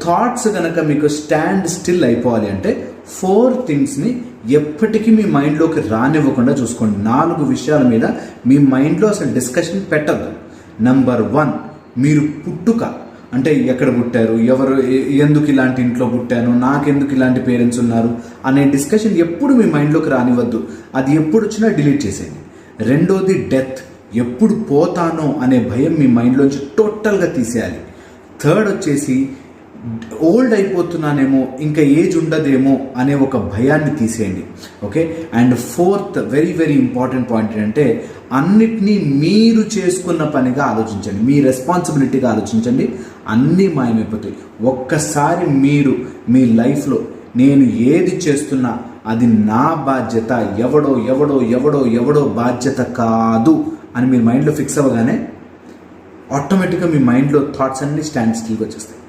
Thoughts కనుక మీకు stand still అయిపోవాలి అంటే 4 థింగ్స్ని ఎప్పటికీ మీ మైండ్లోకి రానివ్వకుండా చూసుకోండి. 4 విషయాల మీద మీ మైండ్లో అసలు డిస్కషన్ పెట్టద్దు. నంబర్ 1, మీరు పుట్టుక అంటే ఎక్కడ పుట్టారు, ఎవరు, ఎందుకు ఇలాంటి ఇంట్లో పుట్టాను, నాకెందుకు ఇలాంటి పేరెంట్స్ ఉన్నారు అనే డిస్కషన్ ఎప్పుడు మీ మైండ్లోకి రానివ్వద్దు. అది ఎప్పుడు వచ్చినా డిలీట్ చేసేయండి. రెండోది డెత్, ఎప్పుడు పోతానో అనే భయం మీ మైండ్లోంచి టోటల్గా తీసేయాలి. థర్డ్ వచ్చేసి ఓల్డ్ అయిపోతున్నానేమో, ఇంకా ఏజ్ ఉండదేమో అనే ఒక భయాన్ని తీసేయండి. Okay. And fourth very very important point ఏంటంటే అన్నిటినీ మీరు చేసుకున్న పనిగా ఆలోచించండి, మీ రెస్పాన్సిబిలిటీగా ఆలోచించండి. అన్నీ మాయమైపోతాయి. ఒక్కసారి మీరు మీ లైఫ్లో నేను ఏది చేస్తున్నా అది నా బాధ్యత, ఎవడో ఎవడో ఎవడో ఎవడో బాధ్యత కాదు అని మీరు మైండ్లో ఫిక్స్ అవ్వగానే ఆటోమేటిక్గా మీ మైండ్లో థాట్స్ అన్నీ స్టాండ్ స్టిల్గా వచ్చేస్తాయి.